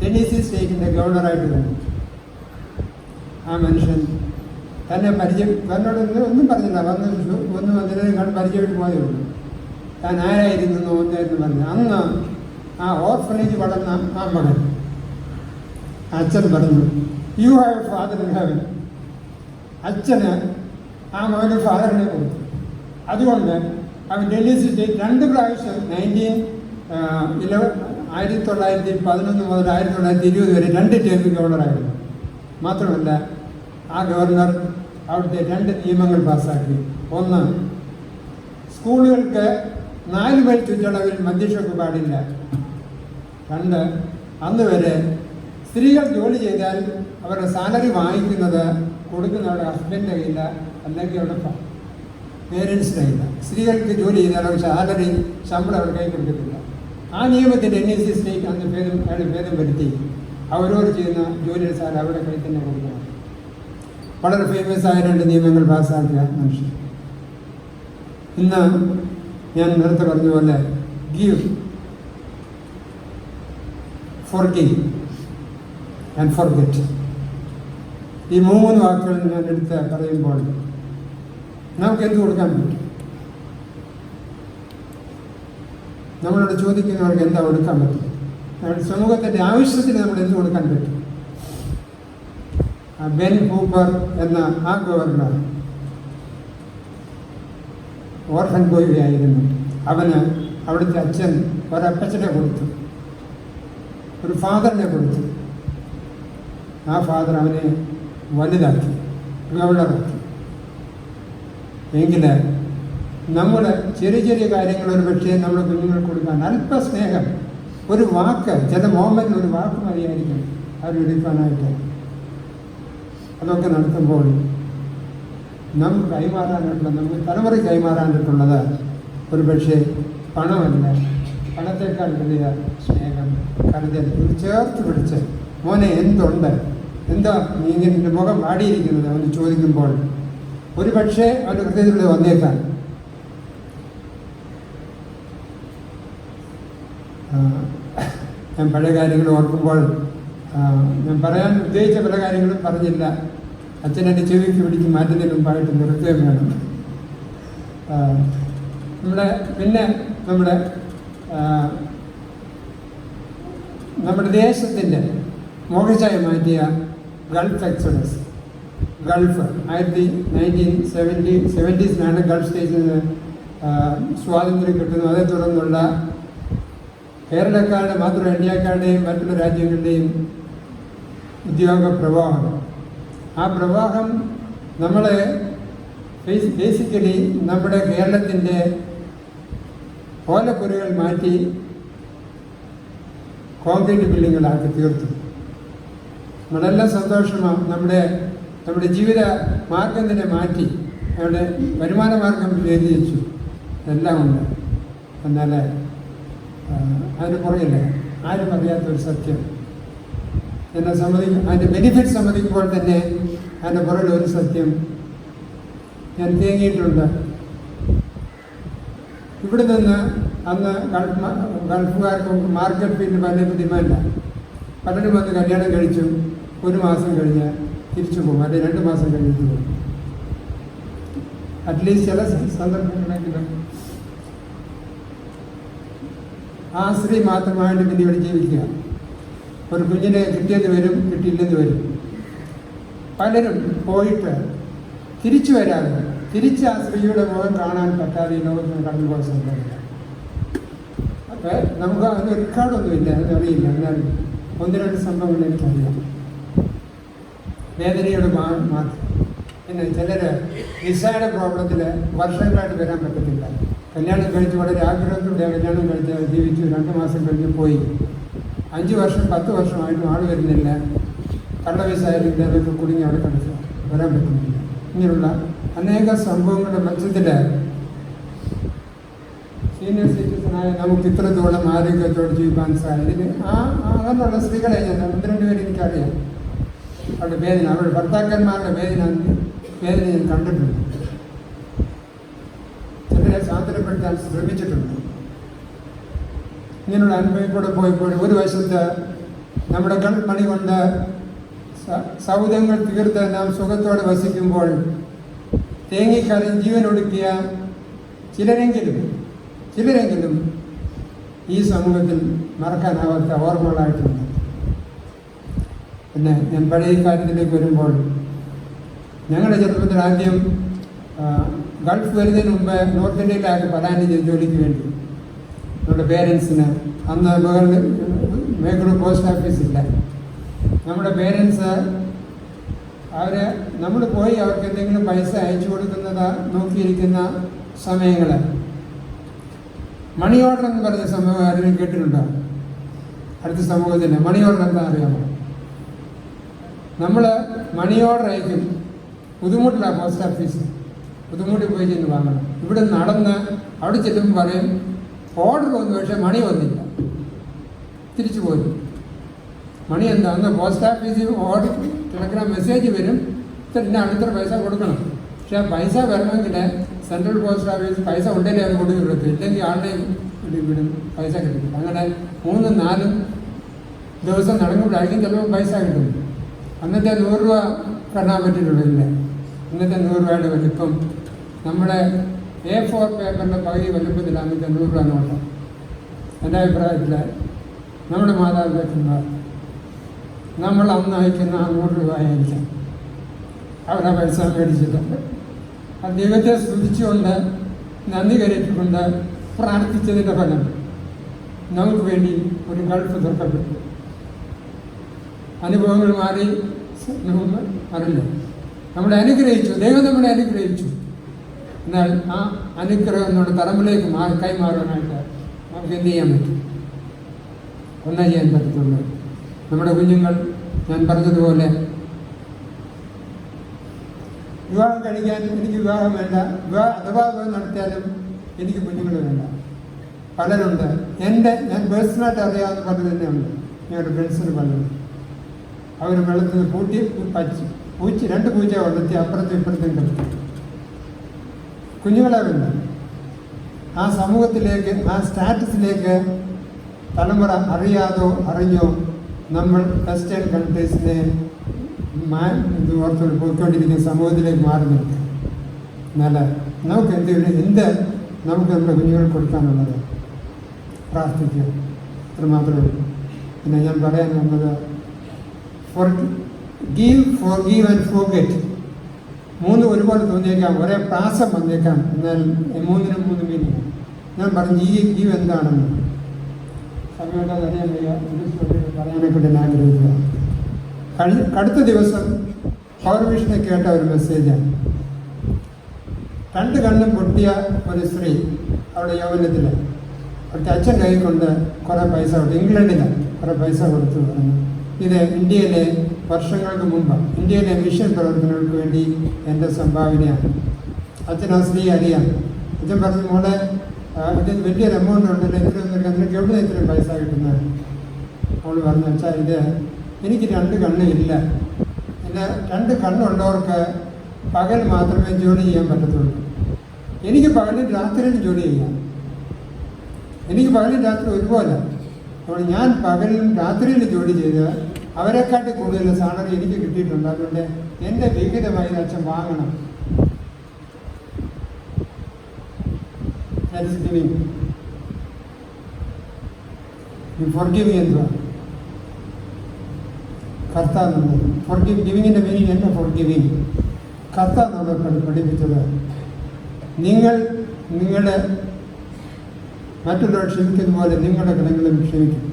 ടെന്നീസി സ്റ്റേറ്റിൻ്റെ ഗവർണറായിട്ട് വന്നു. ആ മനുഷ്യൻ തന്നെ എന്നോട് ഒന്നും പറഞ്ഞില്ല. വന്നതിനെ പരിചയപ്പെട്ട് പോയേ ഉള്ളൂ. താൻ ആരായിരുന്നു എന്തായിരുന്നു പറഞ്ഞു. അന്ന് ആ ഓർഫനേജ് വളർന്ന ആ മകൻ അച്ഛൻ പറഞ്ഞു, you have A father in heaven. അച്ഛന് ആ മകന് ഫാദറിനെ കൊടുത്തു. അതുകൊണ്ട് അവൻ ടെന്നീസി സ്റ്റേറ്റ് 2 പ്രാവശ്യം 1911 മുതൽ 1920 വരെ 2 ടേം ഗവർണറായിരുന്നു. മാത്രമല്ല ആ ഗവർണർ അവിടുത്തെ 2 നിയമങ്ങൾ പാസ്സാക്കി. ഒന്ന്, സ്കൂളുകൾക്ക് 4 മൈൽ ചുറ്റളവിൽ മദ്യഷപ്പ് പാടില്ല. 2, അന്ന് വരെ സ്ത്രീകൾ ജോലി ചെയ്താൽ അവരുടെ സാലറി വാങ്ങിക്കുന്നത് കൊടുക്കുന്ന അവരുടെ ഹസ്ബൻഡിൻ്റെ കയ്യില്ല, അല്ലെങ്കിൽ അവരുടെ പേരൻസിൻ്റെ കയ്യില്ല. സ്ത്രീകൾക്ക് ജോലി ചെയ്താൽ അവർ ശമ്പളം അവരുടെ കൈ കൊടുക്കത്തില്ല. ആ നിയമത്തിൻ്റെ NEC സ്റ്റേറ്റ് അന്ന് ഭേദം വരുത്തി അവരോട് ചെയ്യുന്ന ജോലിയുടെ സാലറി അവരുടെ കയ്യിൽ തന്നെ കൊടുക്കണം. വളരെ ഫേമസ് ആയ 2 നിയമങ്ങൾ പാസ്സാക്കിയ മനുഷ്യൻ. ഇന്ന് ഞാൻ നേരത്തെ പറഞ്ഞ പോലെ ഗീവ്, ഫോർഗീവ് ആൻഡ് ഫോർഗെറ്റ്, ഈ 3 വാക്കുകൾ ഞാൻ എടുത്ത് പറയുമ്പോൾ നമുക്ക് എന്ത് കൊടുക്കാൻ പറ്റും? നമ്മളോട് ചോദിക്കുന്നവർക്ക് എന്താ കൊടുക്കാൻ പറ്റും? നമ്മുടെ സമൂഹത്തിൻ്റെ ആവശ്യത്തിന് നമ്മൾ എന്ത് കൊടുക്കാൻ പറ്റും? ബെൻ ഹൂപ്പർ എന്ന ആ ഗവർണർ ഓർഫൻ ബോയ് ആയിരുന്നു. അവന് അവിടുത്തെ അച്ഛൻ ഒരപ്പച്ചനെ കൊടുത്തു, ഒരു ഫാദറിനെ കൊടുത്തു. ആ ഫാദർ അവനെ വലുതാക്കി, ഗവർണറാക്കി. എങ്കിൽ നമ്മുടെ ചെറിയ കാര്യങ്ങൾ ഒരു പക്ഷേ നമ്മുടെ കുഞ്ഞുങ്ങൾക്ക് കൊടുക്കാൻ അല്പസ്നേഹം, ഒരു വാക്ക്, ചില മോമെൻ്റിൽ ഒരു വാക്ക് മതിയായിരിക്കും അവരെടുക്കാനായിട്ട്. അതൊക്കെ നടത്തുമ്പോൾ നമുക്ക് തലമുറ കൈമാറാനായിട്ടുള്ളത് ഒരു പക്ഷേ പണമല്ല, പണത്തേക്കാൾ വലിയ സ്നേഹം, കരുതൽ, ചേർത്ത് പിടിച്ച് മോനെ എന്തുണ്ട്, എന്താ നീ ഇങ്ങനെ മുഖം വാടിയിരിക്കുന്നത് അവന് ചോദിക്കുമ്പോൾ ഒരു പക്ഷേ അവൻ്റെ ഹൃദയത്തിലൂടെ വന്നേക്കാൻ. ഞാൻ പഴയ കാര്യങ്ങൾ ഓർക്കുമ്പോൾ ഞാൻ പറയാൻ ഉദ്ദേശിച്ച പല കാര്യങ്ങളും പറഞ്ഞില്ല. അച്ഛനെൻ്റെ ചെവിക്ക് പിടിച്ച് മാറ്റുന്നതിന് മുമ്പായിട്ട് നിർത്തുകയും വേണം. പിന്നെ നമ്മുടെ ദേശത്തിൻ്റെ മോഹച്ചായ മാറ്റിയ Gulf exodus. Gulf 1970s Gulf സ്റ്റേറ്റിന് സ്വാതന്ത്ര്യം കിട്ടുന്നു. അതേ തുടർന്നുള്ള കേരളക്കാരുടെ മാത്രം ഇന്ത്യക്കാരുടെയും മറ്റുള്ള രാജ്യങ്ങളുടെയും ഉദ്യോഗ പ്രവാഹം ആ പ്രവാഹം നമ്മളെ ബേസിക്കലി നമ്മുടെ കേരളത്തിൻ്റെ ഓലപ്പുരകൾ മാറ്റി കോൺക്രീറ്റ് ബിൽഡിങ്ങുകളാക്കി തീർത്തു. നമ്മളെല്ലാം സന്തോഷമാണ്. നമ്മുടെ ജീവിത മാർഗം തന്നെ മാറ്റി, അവിടെ വരുമാന മാർഗം വ്യതിരിച്ചു, എല്ലാം ഉണ്ട്. എന്നാൽ അതിന് പുറകില്ല ആരും അറിയാത്തൊരു സത്യം എന്നെ അതിൻ്റെ ബെനിഫിറ്റ് സമ്മതിക്കുമ്പോൾ തന്നെ അതിൻ്റെ പുറകിൽ ഒരു സത്യം ഞാൻ തേങ്ങിയിട്ടുണ്ട്. ഇവിടെ നിന്ന് അന്ന് ഗൾഫുകാർക്ക് മാർക്കറ്റ് ഫീൽഡ് വലിയ ഡിമാൻഡാണ്. പലരും വന്ന് കല്യാണം കഴിച്ചു, 1 മാസം കഴിഞ്ഞ് തിരിച്ചു പോകും, അല്ലെങ്കിൽ 2 മാസം കഴിഞ്ഞിട്ട് പോകും. അറ്റ്ലീസ്റ്റ് ചില സന്ദർഭങ്ങളെങ്കിലും ആ സ്ത്രീ മാത്രമായിട്ട് പിന്നെ ഇവിടെ ജീവിക്കുക. ഒരു കുഞ്ഞിനെ കിട്ടിയത് വരും, കിട്ടിയില്ലെന്ന് വരും. പലരും പോയിട്ട് തിരിച്ചു വരാതെ, തിരിച്ച് ആ സ്ത്രീയുടെ മുഖം കാണാൻ പറ്റാതെ ഈ ലോകത്തിന് കടന്നു പോയ സംഭവമില്ല. അപ്പോൾ നമുക്ക് അതിന് റെക്കോർഡൊന്നുമില്ല, അതറിയില്ല. എന്നാൽ 1-2 സംഭവങ്ങൾ എനിക്കറിയാം. വേദനയുടെ മാത്രം. പിന്നെ ചിലർ വിസയുടെ പ്രോബ്ലത്തിൽ വർഷങ്ങളായിട്ട് വരാൻ പറ്റത്തില്ല. കല്യാണം കഴിച്ച് വളരെ ആഗ്രഹത്തോടെ കല്യാണം കഴിച്ച് ജീവിച്ചു, 2 മാസം കഴിഞ്ഞ് പോയി. 5 വർഷം 10 വർഷമായിട്ടും ആൾ വരുന്നില്ല. കള്ള വിസയായാലും ഇതൊക്കെ കുടുങ്ങി അവിടെ കിടക്കുക, വരാൻ പറ്റുന്നില്ല. ഇങ്ങനെയുള്ള അനേക സംഭവങ്ങളുടെ മധ്യത്തിൽ സീനിയർ സിറ്റിസനായ നമുക്ക് ഇത്രത്തോളം ആരോഗ്യത്തോടെ ജീവിക്കാൻ സാധിക്കും. അങ്ങനെയുള്ള സ്ത്രീകളെ ഞാൻ 1-2 പേര് എനിക്കറിയാം. അവരുടെ വേദന, അവരുടെ ഭർത്താക്കന്മാരുടെ വേദന ഞാൻ കണ്ടിട്ടുണ്ട്. ചിലരെ സാന്ത്വനപ്പെടുത്താൻ ശ്രമിച്ചിട്ടുണ്ട്. ഇങ്ങനെയുള്ള അനുഭവം പോയപ്പോൾ ഒരു വശത്ത് നമ്മുടെ കൺമണി കൊണ്ട് സൗധങ്ങൾ തീർത്ത് നാം സുഖത്തോടെ വസിക്കുമ്പോൾ തേങ്ങിക്കരഞ്ഞ് ജീവൻ ഒടുക്കിയ ചിലരെങ്കിലും ഈ സമൂഹത്തിൽ മറക്കാനാവാത്ത ഓർമ്മകളായിട്ടുണ്ട്. പിന്നെ ഞാൻ പഴയ കാര്യത്തിലേക്ക് വരുമ്പോൾ, ഞങ്ങളുടെ ചെറുപ്പത്തിൽ ആദ്യം ഗൾഫ് വരുന്നതിന് മുമ്പ് നോർത്ത് ഇന്ത്യയിലാക്കി പലായനം ചെയ്ത് ജോലിക്ക് വേണ്ടി നമ്മുടെ പേരൻസിന് അന്ന് മേഖല പോസ്റ്റ് ഓഫീസില്ല. നമ്മുടെ പേരൻസ് നമ്മൾ പോയി അവർക്ക് എന്തെങ്കിലും പൈസ അയച്ചു കൊടുക്കുന്നത് നോക്കിയിരിക്കുന്ന സമയങ്ങൾ. മണി ഓർഡർ എന്ന് പറഞ്ഞ സംഭവം ആരെങ്കിലും കേട്ടിട്ടുണ്ടോ? അടുത്ത സമൂഹത്തിന് മണി ഓർഡർ എന്താ അറിയാമോ? നമ്മൾ മണി ഓർഡർ അയക്കും. ബുദ്ധിമുട്ടിലാണ് പോസ്റ്റ് ഓഫീസ്, ബുദ്ധിമുട്ടിൽ പോയി ചെന്ന് വാങ്ങണം. ഇവിടെ നടന്ന് അവിടെ ചെല്ലുമ്പോൾ പറയും ഓർഡർ വന്നു, പക്ഷേ മണി വന്നില്ല, തിരിച്ചു പോരും. മണി എന്താ? അന്ന് പോസ്റ്റ് ഓഫീസിൽ ഓർഡർ ടെലഗ്രാം മെസ്സേജ് വരും, ഇന്ന അടുത്ത പൈസ കൊടുക്കണം. പക്ഷേ ആ പൈസ വരണമെങ്കിൽ സെൻട്രൽ പോസ്റ്റ് ഓഫീസ് പൈസ ഉണ്ടെങ്കിൽ അത് കൊടുത്തു കിട്ടും, ഇല്ലെങ്കിൽ ആളുടെ വിടും, പൈസ കിട്ടില്ല. അങ്ങനെ 3-4 ദിവസം നടക്കുമ്പോഴായിരിക്കും ചിലപ്പോൾ പൈസ കിട്ടും. അന്നത്തെ 100 രൂപ കാണാൻ പറ്റിയിട്ടുള്ളൂ. ഇല്ല, ഇന്നത്തെ 100 രൂപയുടെ വലിപ്പം നമ്മുടെ A4 പേപ്പറിൻ്റെ പകുതി വലിപ്പത്തിലാണ് അന്നത്തെ 100 രൂപ നോട്ട്. എൻ്റെ അഭിപ്രായത്തിൽ നമ്മുടെ മാതാപിതാക്കന്മാർ നമ്മൾ അന്ന് അയക്കുന്ന 100 രൂപ ആയിരിക്കാം അവരാ പൈസ മേടിച്ചിട്ടുണ്ട്. ആ ദൈവത്തെ സ്തുതിച്ചുകൊണ്ട് നന്ദി കരയിട്ടുകൊണ്ട് പ്രാർത്ഥിച്ചതിൻ്റെ ഫലം നമുക്ക് വേണ്ടി ഒരു ഗൾഫ് തുറക്കപ്പെട്ടു. അനുഭവങ്ങൾ മാറി അറിയില്ല, നമ്മളെ അനുഗ്രഹിച്ചു, ദൈവം നമ്മളെ അനുഗ്രഹിച്ചു. എന്നാൽ ആ അനുഗ്രഹം നമ്മുടെ തലമുറയിലേക്ക് കൈമാറാനായിട്ട് നമുക്ക് എന്ത് ചെയ്യാൻ പറ്റും? ഒന്നേ ചെയ്യാൻ പറ്റത്തുള്ളൂ. നമ്മുടെ കുഞ്ഞുങ്ങൾ, ഞാൻ പറഞ്ഞതുപോലെ, വിവാഹം കഴിക്കാൻ എനിക്ക് വിവാഹം വേണ്ട, അഥവാ വിവാഹം നടത്തിയാലും എനിക്ക് കുഞ്ഞുങ്ങൾ വേണ്ട. പലരുണ്ട്. ഞാൻ പേഴ്സണലായിട്ട് അറിയാവുന്ന പലരും തന്നെയുണ്ട്. ഞങ്ങളുടെ ഫ്രണ്ട്സിന് പലരും. അവർ വെള്ളത്തിൽ പൂട്ടി പച്ച് 2 പൂച്ച വളർത്തി അപ്പുറത്തും ഇപ്പുറത്തും കിടത്തി കുഞ്ഞുങ്ങളെ വേണ്ട. ആ സമൂഹത്തിലേക്ക്, ആ സ്റ്റാറ്റസിലേക്ക് തലമുറ അറിയാതോ അറിഞ്ഞോ നമ്മൾ വെസ്റ്റേൺ കൺട്രീസിനെ ഓർത്തോട് പോയിക്കൊണ്ടിരിക്കുന്ന സമൂഹത്തിലേക്ക് മാറി നിൽക്കുക. എന്നാൽ നമുക്ക് എന്ത് നമുക്ക് നമ്മുടെ കുഞ്ഞുങ്ങൾ കൊടുക്കാനുള്ളത്? പ്രാർത്ഥിക്കുക, അത്രമാത്രമേ ഉള്ളൂ. പിന്നെ ഞാൻ പറയാൻ വന്നത്, forgive and forget. 3 ഒരുപോലെ തോന്നിയേക്കാം, ഒരേ പ്രാസം വന്നേക്കാം. എന്നാൽ 3-നും 3 മീനിങ്. ഞാൻ പറഞ്ഞു ഗീവ് എന്താണെന്ന് സമയത്ത് അറിയാൻ വയ്യ, പറയാനെക്കൊണ്ട് ഞാൻ ആഗ്രഹിക്കുക. അടുത്ത ദിവസം പവർ വിഷനിൽ കേട്ട ഒരു മെസ്സേജാണ്. 2 കണ്ണും പൊട്ടിയ ഒരു സ്ത്രീ അവിടെ യൗവനത്തിൽ അവിടുത്തെ അച്ഛൻ കൈ കൊണ്ട് കുറേ പൈസ കൊടുത്തു. ഇംഗ്ലണ്ടിലാണ് കുറേ പൈസ കൊടുത്തു പറഞ്ഞു. ഇത് ഇന്ത്യയിലെ വർഷങ്ങൾക്ക് മുമ്പ് ഇന്ത്യയിലെ മിഷൻ പ്രവർത്തനങ്ങൾക്ക് വേണ്ടി എൻ്റെ സംഭാവനയാണ്. അച്ഛൻ ആ സ്ത്രീ അറിയാം. അച്ഛൻ പറഞ്ഞു, മോളെ ഇതിന് വലിയൊരു എമൗണ്ട് ഉണ്ടല്ലോ, നിനക്ക് എവിടെ നിന്ന് ഇത്രയും പൈസ കിട്ടുന്നത്? അവൾ പറഞ്ഞു, അച്ഛാ ഇത് എനിക്ക് 2 കണ്ണില്ല. പിന്നെ 2 കണ്ണുള്ളവർക്ക് പകൽ മാത്രമേ ജോലി ചെയ്യാൻ പറ്റത്തുള്ളൂ. എനിക്ക് പകലും രാത്രിയിലും ജോലി ചെയ്യാം. എനിക്ക് പകലും രാത്രി ഒരുപോലെ. അപ്പോൾ ഞാൻ പകലും രാത്രിയിലും ജോലി ചെയ്ത് അവരെക്കാട്ടി കൂടുതൽ സാലറി എനിക്ക് കിട്ടിയിട്ടുണ്ട്. അതുകൊണ്ട് എൻ്റെ വിഹിതമായി അച്ഛൻ വാങ്ങണം. ഫോർഗിവിങ് എന്തുവാ? കർത്താന്നുള്ളത്. ഗിവിങ്ങിൻ്റെ മീനിങ് എന്താ? ഫോർഗിവിങ്. കർത്താന്നുള്ളത് പഠിപ്പിച്ചത് നിങ്ങളുടെ മറ്റുള്ളവർ ക്ഷമിക്കുന്ന പോലെ നിങ്ങളുടെ കടങ്ങളും ക്ഷമിക്കും.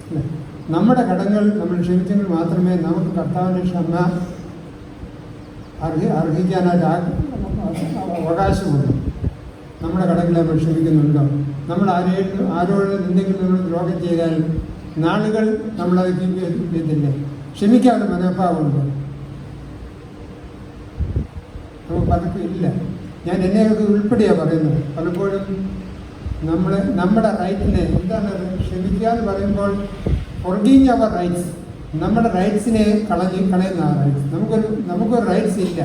അല്ലേ? നമ്മുടെ കടങ്ങൾ നമ്മൾ ക്ഷമിച്ചെങ്കിൽ മാത്രമേ നമുക്ക് കർത്താവിൻ്റെ ക്ഷമ അർഹിക്കാനായിട്ട് അവകാശമുള്ളൂ. നമ്മുടെ കടങ്ങളെ നമ്മൾ ക്ഷമിക്കുന്നുണ്ടോ? നമ്മൾ ആരോട് എന്തെങ്കിലും നമ്മൾ ദ്രോഹം ചെയ്താൽ നാളുകൾ നമ്മളത് ചെയ്തില്ലേ? ക്ഷമിക്കാനുള്ള മനോഭാവമുണ്ടോ? നമുക്ക് പലർക്കും ഇല്ല. ഞാൻ എന്നെയൊക്കെ ഉൾപ്പെടെയാണ് പറയുന്നത്. പലപ്പോഴും നമ്മുടെ റൈറ്റിനെ എന്താണ് ക്ഷമിക്കുക എന്ന് പറയുമ്പോൾ ഫോർഗിവിങ് അവർ റൈറ്റ്സ്, നമ്മുടെ റൈറ്റ്സിനെ കളയുന്ന ആ റൈറ്റ്സ്. നമുക്കൊരു റൈറ്റ്സ് ഇല്ല.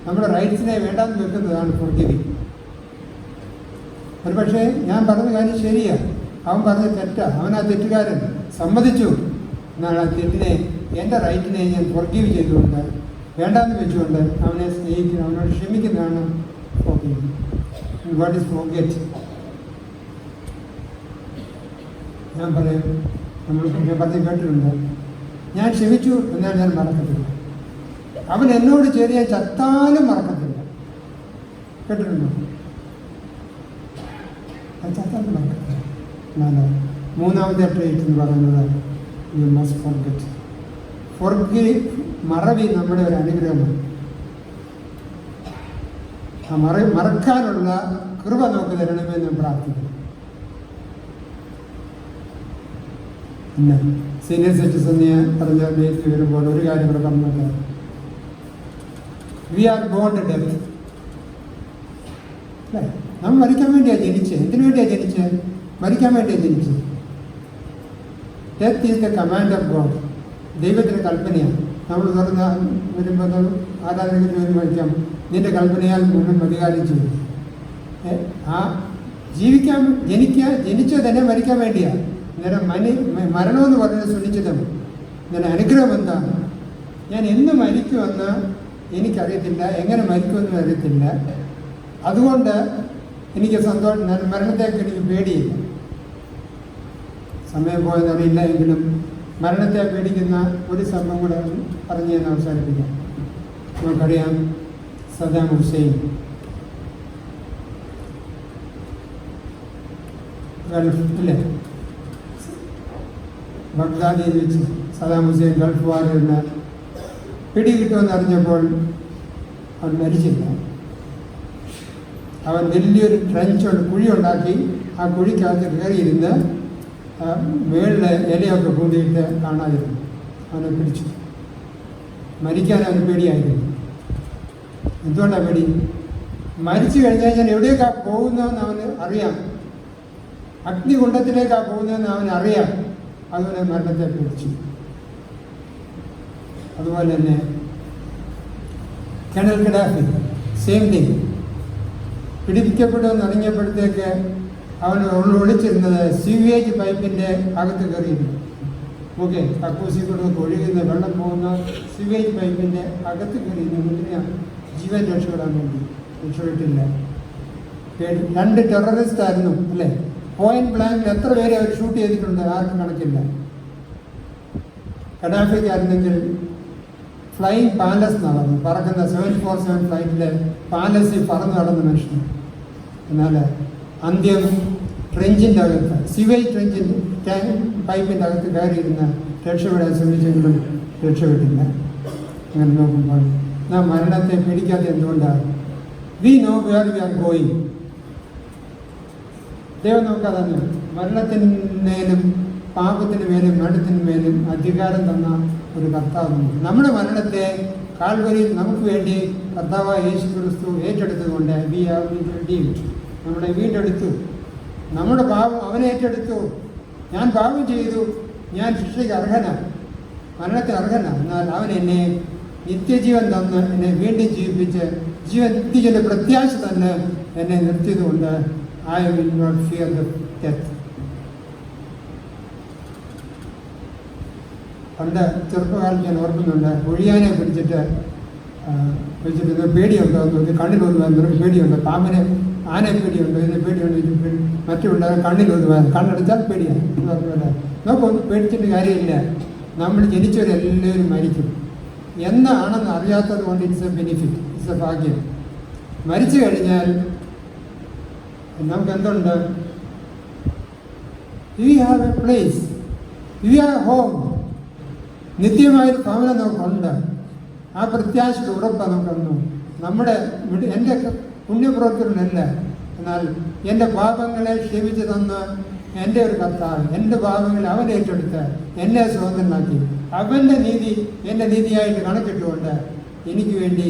നമ്മുടെ റൈറ്റ്സിനെ വേണ്ടാന്ന് വെക്കുന്നതാണ് ഫോർഗിവിങ്. ഒരു പക്ഷേ ഞാൻ പറഞ്ഞ കാര്യം ശരിയാണ്, അവൻ പറഞ്ഞ തെറ്റാ, അവൻ ആ തെറ്റുകാരൻ സമ്മതിച്ചു. എന്നാൽ ആ തെറ്റിനെ, എൻ്റെ റൈറ്റിനെ ഞാൻ ഫോർഗീവ് ചെയ്തുകൊണ്ട് വേണ്ടാന്ന് വെച്ചുകൊണ്ട് അവനെ സ്നേഹിക്കുന്ന, അവനോട് ക്ഷമിക്കുന്നതാണ് ഫോർഗീവിങ്. What is forget? ഞാൻ പറയും, ഞാൻ പറഞ്ഞ് കേട്ടിട്ടുണ്ട്, ഞാൻ ക്ഷമിച്ചു എന്നാൽ ഞാൻ മറക്കത്തില്ല. അവൻ എന്നോട് ചെയ്ത് ഞാൻ ചത്താലും മറക്കത്തില്ല. കേട്ടിട്ടുണ്ടോ? ചത്താലും മറക്കത്തില്ല. എന്നാൽ 3ാമത്തെ ട്രേറ്റ് എന്ന് പറയുന്നത് യു മസ്റ്റ് ഫോർഗെറ്റ്. മറവി നമ്മുടെ ഒരു അനുഗ്രഹമാണ്. ആ മറക്കാനുള്ള കൃപ നമുക്ക് തരണമെന്ന് പ്രാർത്ഥിക്കുന്നു. പിന്നെ സീനിയർ സിറ്റിസൺ പറഞ്ഞ ഡേറ്റ് വരുമ്പോൾ ഒരു കാര്യം കൂടെ പറഞ്ഞത്, വി ആർ ബോൺ ഡെത്ത്. അല്ലേ? നമ്മൾ മരിക്കാൻ വേണ്ടിയാണ് ജനിച്ചത്. എന്തിനു വേണ്ടിയാണ് ജനിച്ചത്? മരിക്കാൻ വേണ്ടിയാണ് ജനിച്ചത്. Death is the command of God. ദൈവത്തിൻ്റെ കൽപ്പനയാണ്. നമ്മൾ തുറന്ന് വരുമ്പോൾ ആരാധനയ്ക്ക് വേണ്ടി മരിക്കാം, നിന്റെ കൽപ്പനയാൽ മുഴുവൻ അധികാരം ചെയ്യും. ആ ജനിച്ചത് തന്നെ മരിക്കാൻ വേണ്ടിയാണ്. അന്നേരം മരണമെന്ന് പറഞ്ഞത് സുനിശ്ചിതം. ഞാൻ അനുഗ്രഹം എന്താണ്? ഞാൻ എന്ന് മരിക്കുമെന്ന് എനിക്കറിയത്തില്ല, എങ്ങനെ മരിക്കുമെന്ന് അറിയത്തില്ല. അതുകൊണ്ട് എനിക്ക് സന്തോഷം. ഞാൻ മരണത്തേക്ക് എനിക്ക് പേടിയില്ല. സമയം പോയെന്നറിയില്ല, എങ്കിലും മരണത്തെ പേടിക്കുന്ന ഒരു സംഭവം കൂടെ പറഞ്ഞ് ഞാൻ അവസാനിപ്പിക്കാം. നമുക്കറിയാം, സദ്ദാം ഹുസൈൻ ഗൾഫിലെ ബഗ്ദാദിൽ വെച്ച് സദ്ദാം ഹുസൈൻ ഗൾഫ് വാറിന് പിടികിട്ടുമെന്നറിഞ്ഞപ്പോൾ അവൻ മരിച്ചില്ല. അവൻ വലിയൊരു കുഴി ഉണ്ടാക്കി ആ കുഴിക്കകത്ത് കയറിയിരുന്ന് മേളിലെ ഇലയൊക്കെ കൂടിയിട്ട് കാണാതിരുന്നു. അവനെ പിടിച്ചു. മരിക്കാൻ അവന് പേടിയായിരുന്നു. എന്തുകൊണ്ടാണ് പേടി? മരിച്ചു കഴിഞ്ഞാൽ ഞാൻ എവിടേക്കാണ് പോകുന്നതെന്ന് അവന് അറിയാം. അഗ്നികുണ്ഡത്തിലേക്കാണ് പോകുന്നതെന്ന് അവന് അറിയാം. അതുപോലെ മരണത്തെ പിടിച്ചു. അതുപോലെ തന്നെ കേണൽ ഗഡാഫി സെയിം തിങ്. പിടിപ്പിക്കപ്പെടുമെന്ന് അറിഞ്ഞപ്പോഴത്തേക്ക് അവൻ ഒളിച്ചിരുന്നത് സ്വീവേജ് പൈപ്പിൻ്റെ അകത്ത് കയറിയിരുന്നു. ഓക്കെ, കക്കൂസി കൊണ്ട് ഒഴുകുന്ന വെള്ളം പോകുന്ന സ്വീവേജ് പൈപ്പിൻ്റെ അകത്ത് കയറിയിരുന്നു. മുന്നിന് ജീവൻ രക്ഷപ്പെടാൻ വേണ്ടി രക്ഷപ്പെട്ടില്ല. 2 ടെററിസ്റ്റ് ആയിരുന്നു. അല്ലേ? പോയിന്റ് ബ്ലാങ്കിൽ എത്ര പേരെ അവർ ഷൂട്ട് ചെയ്തിട്ടുണ്ട് ആർക്കും കണക്കില്ല. ഗഡാഫിക്കായിരുന്നെങ്കിൽ ഫ്ലൈയിങ് പാലസ് എന്നാണ് പറഞ്ഞത്. പറക്കുന്ന 747 ഫ്ലൈറ്റിലെ പാലസിൽ പറന്ന് നടന്ന മനുഷ്യൻ. എന്നാൽ അന്ത്യം ട്രെഞ്ചിൻ്റെ അകത്ത്, സിവേജ് ട്രെഞ്ചിൻ്റെ പൈപ്പിൻ്റെ അകത്ത് കയറിയിരുന്ന് രക്ഷപ്പെടാൻ ശ്രമിച്ചെങ്കിലും രക്ഷപ്പെട്ടില്ല. അങ്ങനെ നോക്കുമ്പോൾ നാം മരണത്തെ പേടിക്കാത്ത എന്തുകൊണ്ടാണ്? We know where we are going. ദൈവം നോക്കാതെ മരണത്തിന് മേലും പാപത്തിന് മേലും മരണത്തിന് മേലും അധികാരം തന്ന ഒരു കർത്താവുണ്ട്. നമ്മുടെ മരണത്തെ കാൽവരിയിൽ നമുക്ക് വേണ്ടി കർത്താവായ യേശു ക്രിസ്തു ഏറ്റെടുത്തുകൊണ്ട് വി ആർ റിഡീംഡ്. നമ്മളെ വീണ്ടെടുത്തു. നമ്മുടെ പാപം അവനെ ഏറ്റെടുത്തു. ഞാൻ പാപം ചെയ്തു, ഞാൻ ശിക്ഷയ്ക്ക് അർഹനാണ്, മരണത്തിന് അർഹനാണ്. എന്നാൽ അവൻ എന്നെ നിത്യജീവൻ തന്ന് എന്നെ വീണ്ടും ജീവിപ്പിച്ച് നിത്യജീവൻ്റെ പ്രത്യാശ തന്നെ എന്നെ നിർത്തിയതുകൊണ്ട് I will not fear the death. പണ്ട് ചെറുപ്പകാലത്ത് ഞാൻ ഓർക്കുന്നുണ്ട്, ഒഴിയാനെ പിടിച്ചിട്ട് പേടിയുണ്ടോ എന്ന് നോക്കി കണ്ണിലൊതുവാൻ നിനക്ക് പേടിയുണ്ടോ? പാമ്പിനെ ആനയെ പേടിയുണ്ടോ? ഇതിനെ പേടിയുണ്ടോ? മറ്റുണ്ടാകും കണ്ണിലൊതുവാൻ, കണ്ണടച്ചാൽ പേടിയാണ് എന്ന് പറഞ്ഞാൽ നമുക്കൊന്നും പേടിച്ചിട്ട് കാര്യമില്ല. നമ്മൾ ജനിച്ചവരെല്ലാവരും മരിക്കും. എന്താണെന്ന് അറിയാത്തത് കൊണ്ട് it's a benefit, it's a ഭാഗ്യം. മരിച്ചു കഴിഞ്ഞാൽ നമുക്ക് എന്തുണ്ട്? We have a place, we are home. നിത്യമായൊരു ഭവനം നമുക്കുണ്ട്. ആ പ്രത്യാശയുടെ ഉറപ്പ് നമുക്കൊന്നു. എൻ്റെ പുണ്യപ്രവർത്തനമല്ല, എന്നാൽ എൻ്റെ പാപങ്ങളെ ക്ഷമിച്ച് തന്ന് എൻ്റെ ഒരു കർത്താവ് എൻ്റെ പാപങ്ങളെ അവൻ ഏറ്റെടുത്ത് എന്നെ സ്വതന്ത്രനാക്കി അവൻ്റെ നീതി എൻ്റെ നീതിയായിട്ട് കണക്കിട്ടുകൊണ്ട് എനിക്ക് വേണ്ടി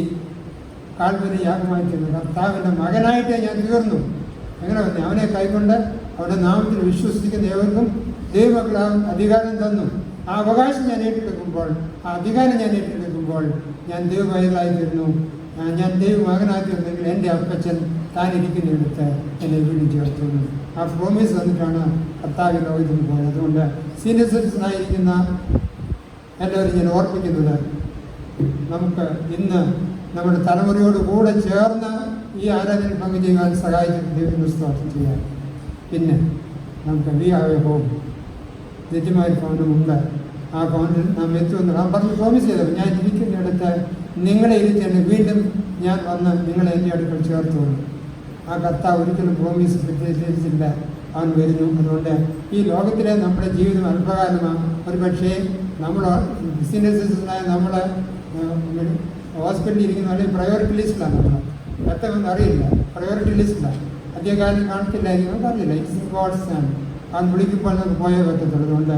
കാൽവരി യാഗമായി തീർന്നു. കർത്താവിൻ്റെ മകനായിട്ട് ഞാൻ തീർന്നു. എങ്ങനെ പറഞ്ഞു? അവനെ കൈക്കൊണ്ട് അവൻ്റെ നാമത്തിൽ വിശ്വസിക്കുന്ന ഏവർക്കും ദൈവമക്കളാകും അധികാരം തന്നു. ആ അവകാശം ഞാൻ ഏറ്റെടുക്കുമ്പോൾ, ആ അധികാരം ഞാൻ ഏറ്റെടുക്കുമ്പോൾ ഞാൻ ദൈവമകനായി തീർന്നു. ഞാൻ ദൈവമകനായി തീർന്നെങ്കിൽ എൻ്റെ അപ്പച്ചൻ താനിരിക്കുന്നിടത്ത് എന്നെ വീണ്ടും ചേർത്തുന്നു. ആ പ്രോമിസ് തന്നിട്ടാണ് കർത്താവ് ലോകത്തിൽ പോയത്. അതുകൊണ്ട് സീനിയർ സിറ്റിസണായിരിക്കുന്ന എല്ലാവരും ഞാൻ ഓർപ്പിക്കുന്നത്, നമുക്ക് ഇന്ന് നമ്മുടെ തലമുറയോട് കൂടെ ചേർന്ന് ഈ ആരാധനയിൽ പങ്കുചെയ്യാൻ സഹായിക്കുന്ന ദൈവത്തിന് സ്തോത്രം ചെയ്യാം. പിന്നെ നമുക്ക് വി ഹാവ് എ ഹോം, നിത്യമായ ഭവനമുണ്ട്. ആ ഭവനിൽ നാം എത്തുമെന്ന് നാം പറഞ്ഞ് പ്രോമിസ് ചെയ്തത്, ഞാൻ ഇരിക്കുന്നിടത്ത് നിങ്ങളെ ഇരുത്തേണ്ട വീണ്ടും ഞാൻ വന്ന് നിങ്ങളെ എൻ്റെ അടുക്കൽ ചേർത്തുള്ളൂ. ആ കർത്താവ് ഒരിക്കലും പ്രോമിസ് പ്രത്യേകിച്ചില്ല, അവൻ വരുന്നു. അതുകൊണ്ട് ഈ ലോകത്തിലെ നമ്മുടെ ജീവിതം അല്പകാലമാണ്. ഒരു പക്ഷേ നമ്മൾ ബിസിനസ്സായ നമ്മൾ ഹോസ്പിറ്റലിൽ ഇരിക്കുന്ന അല്ലെങ്കിൽ പ്രയോറിറ്റി ലിസ്റ്റിലാണ്. നമ്മൾ എത്രയൊന്നും അറിയില്ല, പ്രയോറിറ്റി ലിസ്റ്റിലാണ്. അധികകാലം കാണത്തില്ലായിരിക്കും, നമുക്ക് അറിയില്ല. ഇറ്റ്സ് ഗോഡ്സ് ആണ്. അവൻ വിളിക്കുമ്പോൾ നമുക്ക് പോയേ പറ്റത്തുള്ളൂ. അതുകൊണ്ട്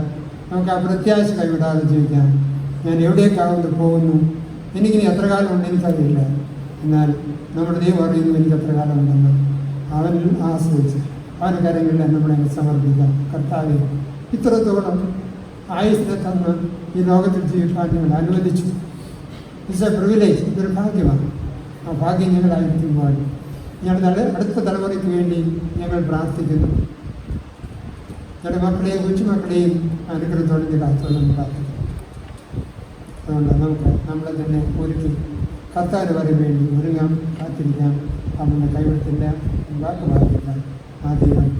നമുക്ക് ആ പ്രത്യാശ കൈവിടാതെ ജീവിക്കാം. ഞാൻ എവിടേക്കാവുന്നു പോകുന്നു, എനിക്കിനി എത്ര കാലം ഉണ്ട് എനിക്കറിയില്ല, എന്നാൽ നമ്മുടെ ദൈവം അറിയുന്നു എനിക്ക് എത്ര കാലം ഉണ്ടെന്ന്. അവനിൽ ആശ്രയിച്ച് അവൻ്റെ കാര്യങ്ങളിൽ നമ്മളെ സമർപ്പിക്കാം. കർത്താവെ, ഇത്രത്തോളം ആയുസ്സിനെ തന്ന് ഈ ലോകത്തിൽ ജീവിക്കാൻ ഞങ്ങൾ അനുവദിച്ചു. ഇറ്റ്സ് എ പ്രിവിലേജ്, ഇതൊരു ഭാഗ്യമാണ്. ആ ഭാഗ്യം ഞങ്ങളായിരിക്കുമ്പോൾ ഞങ്ങളുടെ അടുത്ത തലമുറയ്ക്ക് വേണ്ടി ഞങ്ങൾ പ്രാർത്ഥിക്കുന്നു. ഞങ്ങളുടെ മക്കളെയും കൊച്ചുമക്കളെയും അനുഗ്രഹത്തോടെ കാത്തോളം പ്രാർത്ഥിക്കുന്നു. അതുകൊണ്ട് നമുക്ക് നമ്മളെ തന്നെ ഒരുക്കി കർത്താവിന് വരാൻ വേണ്ടി ഒരുങ്ങാം, കാത്തിരിക്കാം. നമ്മുടെ കൈവിടത്തില്ല, വാക്ക് പാടില്ല. ആ ദൈവം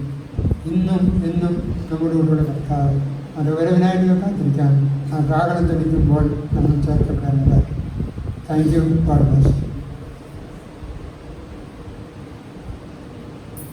ഇന്നും എന്നും നമ്മുടെ കൂടെ കർത്താവ് അത് വരവിനായിട്ട് കാത്തിരിക്കാം. ആ പ്രാകടം തെളിക്കുമ്പോൾ നമ്മൾ ചേർക്കപ്പെടാനുണ്ട്. Thank you. God bless.